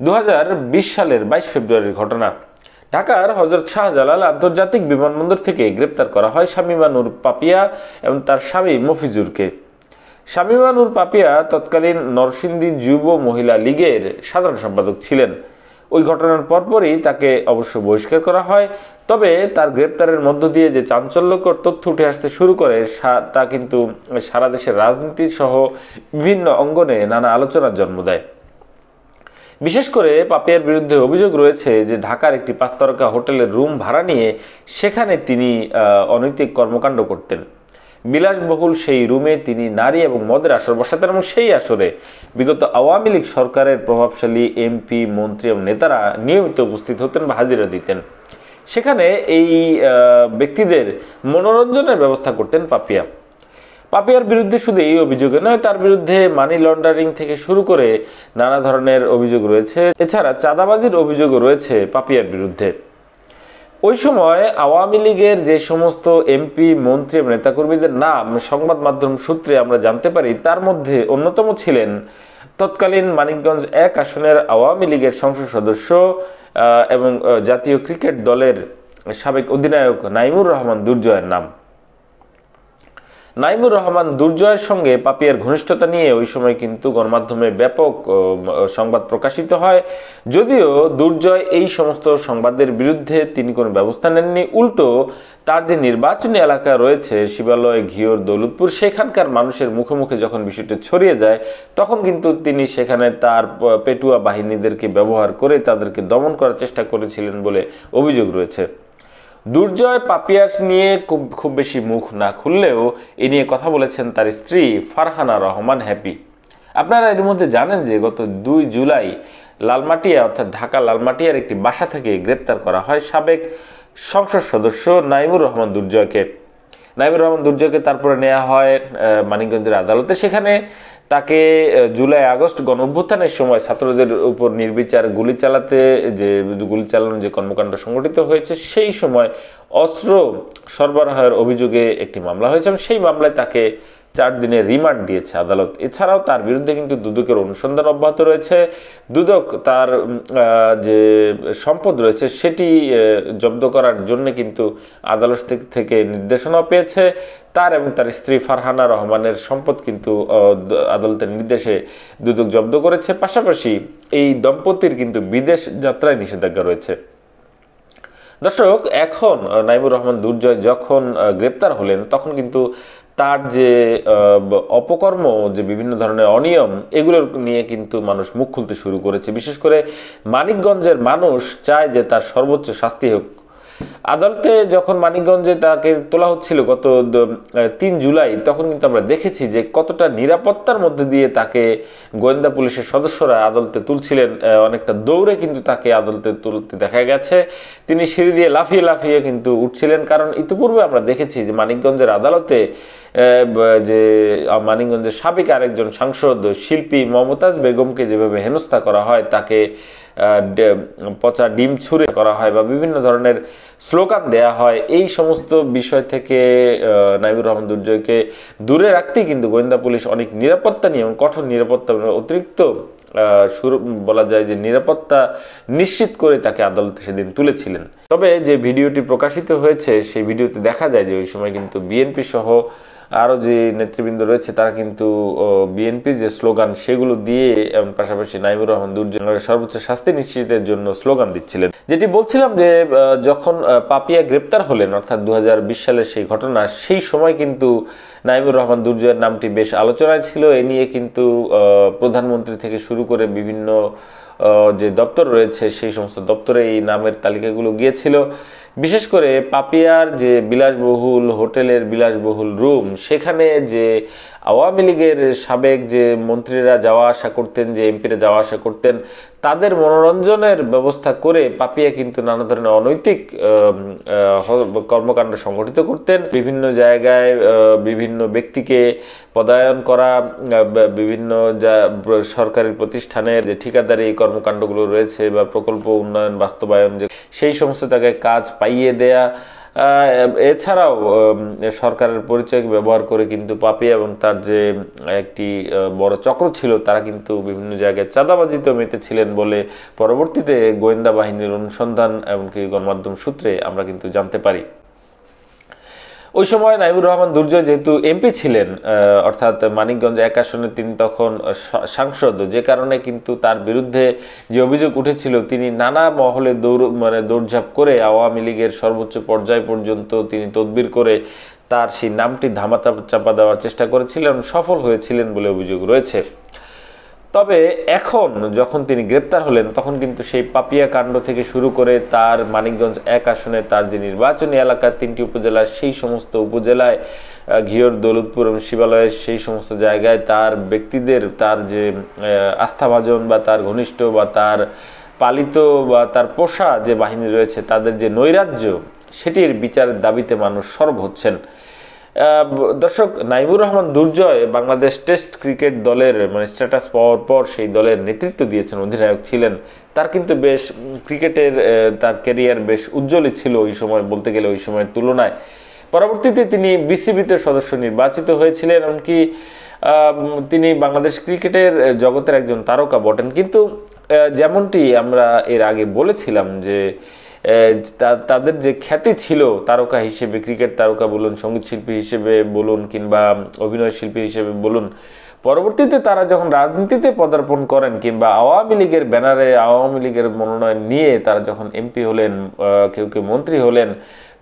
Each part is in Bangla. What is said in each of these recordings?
2020 সালের 22 ফেব্রুয়ারির ঘটনা। ঢাকার হযরত শাহজালাল আন্তর্জাতিক বিমানবন্দর থেকে গ্রেপ্তার করা হয় শামীমা নূর পাপিয়া এবং তার স্বামী মফিজুরকে। শামীমা নূর পাপিয়া তৎকালীন নরসিংদী যুব মহিলা লীগের সাধারণ সম্পাদক ছিলেন। ওই ঘটনার পরপরই তাকে অবশ্য বহিষ্কার করা হয়। তবে তার গ্রেপ্তারের মধ্য দিয়ে যে চাঞ্চল্যকর তথ্য উঠে আসতে শুরু করে তা কিন্তু সারা দেশের রাজনীতি সহ বিভিন্ন অঙ্গনে নানা আলোচনার জন্ম দেয়। বিশেষ করে পাপিয়ার বিরুদ্ধে অভিযোগ রয়েছে যে ঢাকার একটি 5 তারকা হোটেলের রুম ভাড়া নিয়ে সেখানে তিনি অনৈতিক কর্মকাণ্ড করতেন। বিলাসবহুল সেই রুমে তিনি নারী এবং মদের আসর বসাতেন এবং সেই আসরে বিগত আওয়ামী লীগ সরকারের প্রভাবশালী এমপি, মন্ত্রী এবং নেতারা নিয়মিত উপস্থিত হতেন বা হাজিরা দিতেন। সেখানে এই ব্যক্তিদের মনোরঞ্জনের ব্যবস্থা করতেন পাপিয়া। পাপিয়ার বিরুদ্ধে শুধু এই অভিযোগে নয়, তার বিরুদ্ধে মানি লন্ডারিং থেকে শুরু করে নানা ধরনের অভিযোগ রয়েছে। এছাড়া চাঁদাবাজির অভিযোগও রয়েছে পাপিয়ার বিরুদ্ধে। ওই সময় আওয়ামী লীগের যে সমস্ত এমপি, মন্ত্রী এবং নেতাকর্মীদের নাম সংবাদ মাধ্যম সূত্রে আমরা জানতে পারি, তার মধ্যে অন্যতম ছিলেন তৎকালীন মানিকগঞ্জ 1 আসনের আওয়ামী লীগের সংসদ সদস্য এবং জাতীয় ক্রিকেট দলের সাবেক অধিনায়ক নাইমুর রহমান দুর্জয়ের নাম। নাইমুর রহমান দুর্জয়ের সঙ্গে পাপিয়ার ঘনিষ্ঠতা নিয়ে ওই সময় কিন্তু গণমাধ্যমে ব্যাপক সংবাদ প্রকাশিত হয়। যদিও দুর্জয় এই সমস্ত সংবাদের বিরুদ্ধে তিনি কোনো ব্যবস্থা নেননি, উল্টো তার যে নির্বাচনী এলাকা রয়েছে শিবালয়, ঘিওর, দৌলতপুর, সেখানকার মানুষের মুখে মুখে যখন বিষয়টি ছড়িয়ে যায় তখন কিন্তু তিনি সেখানে তার পেটুয়া বাহিনীদেরকে ব্যবহার করে তাদেরকে দমন করার চেষ্টা করেছিলেন বলে অভিযোগ রয়েছে। দুর্জয় পাপিয়া নিয়ে খুব বেশি মুখ না খুললেও এ নিয়ে কথা বলেছেন তার স্ত্রী ফারহানা রহমান হ্যাপি। আপনারা এর মধ্যে জানেন যে গত 2 জুলাই লালমাটিয়া অর্থাৎ ঢাকা লালমাটিয়ার একটি বাসা থেকে গ্রেপ্তার করা হয় সাবেক সংসদ সদস্য নাইমুর রহমান দুর্জয়কে। নাইমুর রহমান দুর্জয়কে তারপরে নেওয়া হয় মানিকগঞ্জের আদালতে। সেখানে তাকে জুলাই আগস্ট গণঅভ্যুত্থানের সময় ছাত্রদের উপর নির্বিচার গুলি চালানোর যে কর্মকাণ্ড সংগঠিত হয়েছে, সেই সময় অস্ত্র সরবরাহের অভিযোগে একটি মামলা হয়েছে এবং সেই মামলায় তাকে 4 দিনের রিমান্ড দিয়েছে আদালত। এছাড়াও তার বিরুদ্ধে কিন্তু দুদকের অনুসন্ধান অব্যাহত রয়েছে। দুদক তার যে সম্পদ রয়েছে সেটি জব্দ করার জন্য কিন্তু আদালত থেকে নির্দেশনাও পেয়েছে। তার এবং তার স্ত্রী ফারহানা রহমানের সম্পদ কিন্তু আদালতের নির্দেশে দুদক জব্দ করেছে। পাশাপাশি এই দম্পতির কিন্তু বিদেশ যাত্রায় নিষেধাজ্ঞা রয়েছে। দর্শক, এখন নাইমুর রহমান দুর্জয় যখন গ্রেপ্তার হলেন তখন কিন্তু তার যে অপকর্ম, যে বিভিন্ন ধরনের অনিয়ম, এগুলোর নিয়ে কিন্তু মানুষ মুখ খুলতে শুরু করেছে। বিশেষ করে মানিকগঞ্জের মানুষ চায় যে তার সর্বোচ্চ শাস্তি হোক। আদালতে যখন মানিকগঞ্জে তাকে তোলা হচ্ছিল গত 3 জুলাই, তখন কিন্তু আমরা দেখেছি যে কতটা নিরাপত্তার মধ্যে দিয়ে তাকে গোয়েন্দা পুলিশের সদস্যরা আদালতে তুলছিলেন। অনেকটা দৌড়ে কিন্তু তাকে আদালতে তুলতে দেখা গেছে। তিনি সিঁড়ি দিয়ে লাফিয়ে লাফিয়ে কিন্তু উঠছিলেন, কারণ ইতিপূর্বে আমরা দেখেছি যে মানিকগঞ্জের আদালতে যে মানিকগঞ্জের সাবেক আরেকজন সাংসদ শিল্পী মমতাজ বেগমকে যেভাবে হেনস্থা করা হয়, তাকে পচা ডিম ছুঁড়ে করা হয় বা বিভিন্ন ধরনের স্লোগান দেয়া হয়, এই সমস্ত বিষয় থেকে নাইমুর রহমান দুর্জয়কে দূরে রাখতেই কিন্তু গোয়েন্দা পুলিশ অনেক নিরাপত্তা নিয়ে এবং কঠোর নিরাপত্তা অতিরিক্ত বলা যায় যে নিরাপত্তা নিশ্চিত করে তাকে আদালতে সেদিন তুলেছিলেন। তবে যে ভিডিওটি প্রকাশিত হয়েছে সেই ভিডিওতে দেখা যায় যে ওই সময় কিন্তু বিএনপি সহ আরও যে নেতৃবৃন্দ রয়েছে তারা কিন্তু বিএনপির যে স্লোগান সেগুলো দিয়ে পাশাপাশি নাইমুর রহমান দুর্জয়ের সর্বোচ্চ শাস্তি নিশ্চিতের জন্য স্লোগান দিচ্ছিলেন। যেটি বলছিলাম যে যখন পাপিয়া গ্রেপ্তার হলেন অর্থাৎ 2020 সালের সেই ঘটনা, সেই সময় কিন্তু নাইমুর রহমান দুর্জয়ের নামটি বেশ আলোচনায় ছিল। এ নিয়ে কিন্তু প্রধানমন্ত্রী থেকে শুরু করে বিভিন্ন যে দপ্তর রয়েছে সেই সমস্ত দপ্তরে এই নামের তালিকাগুলো গিয়েছিল। বিশেষ করে পাপিয়ার যে বিলাসবহুল হোটেলের বিলাসবহুল রুম, সেখানে যে আওয়ামী লীগের সাবেক যে মন্ত্রীরা যাওয়া আসা করতেন, যে এমপিরা যাওয়া আসা করতেন, তাদের মনোরঞ্জনের ব্যবস্থা করে পাপিয়া কিন্তু নানা ধরনের অনৈতিক কর্মকাণ্ড সংগঠিত করতেন। বিভিন্ন জায়গায় বিভিন্ন ব্যক্তিকে পদায়ন করা, বিভিন্ন সরকারি প্রতিষ্ঠানের যে ঠিকাদারি কর্মকাণ্ডগুলো রয়েছে বা প্রকল্প উন্নয়ন বাস্তবায়ন, যে সেই সমস্ত জায়গায় কাজ পাইয়ে দেয়া, এছাড়াও সরকারের পরিচয় ব্যবহার করে কিন্তু পাপিয়া এবং তার যে একটি বড় চক্র ছিল তারা কিন্তু বিভিন্ন জায়গায় চাঁদাবাজিতেও মেতেছিলেন বলে পরবর্তীতে গোয়েন্দা বাহিনীর অনুসন্ধান এমনকি গণমাধ্যম সূত্রে আমরা কিন্তু জানতে পারি। ওই সময় নাইমুর রহমান দুর্জয় যেহেতু এমপি ছিলেন, অর্থাৎ মানিকগঞ্জ 1 আসনে তিনি তখন সাংসদ, যে কারণে কিন্তু তার বিরুদ্ধে যে অভিযোগ উঠেছিল তিনি নানা মহলে দৌড়ঝাঁপ করে আওয়ামী লীগের সর্বোচ্চ পর্যায় পর্যন্ত তিনি তদবির করে তার সেই নামটি ধামাচাপা দেওয়ার চেষ্টা করেছিলেন, সফল হয়েছিলেন বলে অভিযোগ রয়েছে। তবে এখন যখন তিনি গ্রেপ্তার হলেন তখন কিন্তু সেই পাপিয়া কাণ্ড থেকে শুরু করে তার মানিকগঞ্জ 1 আসনে তার যে নির্বাচনী এলাকা 3টি উপজেলা, সেই সমস্ত উপজেলায় ঘিওর, দৌলতপুর এবং শিবালয়ের সেই সমস্ত জায়গায় তার ব্যক্তিদের, তার যে আস্থাভাজন বা তার ঘনিষ্ঠ বা তার পালিত বা তার পোষা যে বাহিনী রয়েছে তাদের যে নৈরাজ্য, সেটির বিচারের দাবিতে মানুষ সরব হচ্ছেন। দর্শক, নাইমুর রহমান দুর্জয় বাংলাদেশ টেস্ট ক্রিকেট দলের স্ট্যাটাস পাওয়ার পর সেই দলের নেতৃত্ব দিয়েছেন, অধিনায়ক ছিলেন। তার কিন্তু বেশ ক্রিকেটের তার ক্যারিয়ার বেশ উজ্জ্বলই ছিল ওই সময়, বলতে গেলে ওই সময়ের তুলনায়। পরবর্তীতে তিনি বিসিবিতে সদস্য নির্বাচিত হয়েছিলেন, এমনকি তিনি বাংলাদেশ ক্রিকেটের জগতের একজন তারকা বটেন। কিন্তু যেমনটি আমরা এর আগে বলেছিলাম যে তাদের যে খ্যাতি ছিল তারকা হিসেবে, ক্রিকেট তারকা বলুন, সঙ্গীত শিল্পী হিসেবে বলুন কিংবা অভিনয় শিল্পী হিসেবে বলুন, পরবর্তীতে তারা যখন রাজনীতিতে পদার্পণ করেন কিংবা আওয়ামী লীগের ব্যানারে আওয়ামী লীগের মনোনয়ন নিয়ে তারা যখন এমপি হলেন, কেউ কেউ মন্ত্রী হলেন,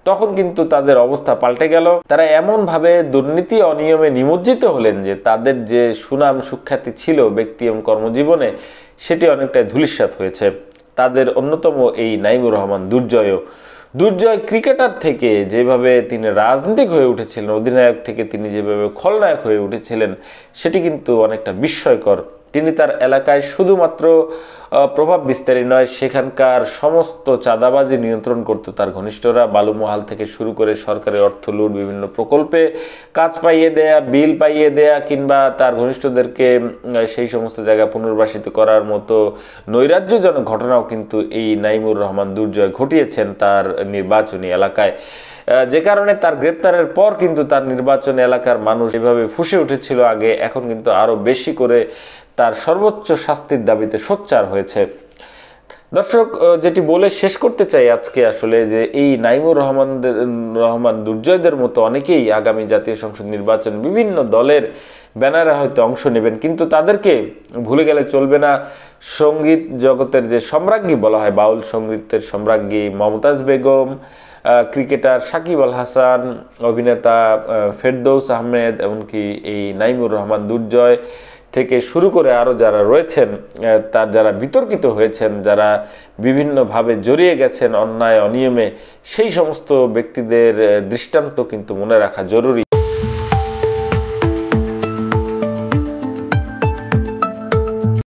তখন কিন্তু তাদের অবস্থা পাল্টে গেল। তারা এমনভাবে দুর্নীতি অনিয়মে নিমজ্জিত হলেন যে তাদের যে সুনাম সুখ্যাতি ছিল ব্যক্তি এবং কর্মজীবনে, সেটি অনেকটাই ধূলিসাৎ হয়েছে। তাদের অন্যতম এই নাইমুর রহমান দুর্জয় ক্রিকেটার থেকে যেভাবে তিনি রাজনীতিক হয়ে উঠেছিলেন, অধিনায়ক থেকে তিনি যেভাবে খলনায়ক হয়ে উঠেছিলেন, সেটি কিন্তু অনেকটা বিস্ময়কর। তিনি তার এলাকায় শুধুমাত্র প্রভাব বিস্তারী নয়, সেখানকার সমস্ত চাঁদাবাজি নিয়ন্ত্রণ করত তার ঘনিষ্ঠরা। বালুমহাল থেকে শুরু করে সরকারি অর্থ লুট, বিভিন্ন প্রকল্পে কাজ পাইয়ে দেয়া, বিল পাইয়ে দেয়া কিংবা তার ঘনিষ্ঠদেরকে সেই সমস্ত জায়গা পুনর্বাসিত করার মতো নৈরাজ্যজনক ঘটনাও কিন্তু এই নাইমুর রহমান দুর্জয় ঘটিয়েছেন তার নির্বাচনী এলাকায়, যে কারণে তার গ্রেপ্তারের পর কিন্তু তার নির্বাচন এলাকার মানুষ এভাবে ফুঁসে উঠেছিল আগে, এখন কিন্তু আরো বেশি করে তার সর্বোচ্চ শাস্তির দাবিতে সোচ্চার হয়েছে। দর্শক, যেটি বলে শেষ করতে চাই আজকে আসলে যে এই নাইমুর রহমান দুর্জয়দের মতো অনেকেই আগামী জাতীয় সংসদ নির্বাচন বিভিন্ন দলের ব্যানারে হয়তো অংশ নেবেন, কিন্তু তাদেরকে ভুলে গেলে চলবে না। সঙ্গীত জগতের যে সম্রাজ্ঞী বলা হয়, বাউল সঙ্গীতের সম্রাজ্ঞী মমতাজ বেগম, ক্রিকেটার সাকিব আল হাসান, অভিনেতা ফেরদৌস আহমেদ, এমনকি এই নাইমুর রহমান দুর্জয় থেকে শুরু করে আরও যারা রয়েছেন, তার যারা বিতর্কিত হয়েছেন, যারা বিভিন্নভাবে জড়িয়ে গেছেন অন্যায় অনিয়মে, সেই সমস্ত ব্যক্তিদের দৃষ্টান্ত কিন্তু মনে রাখা জরুরি।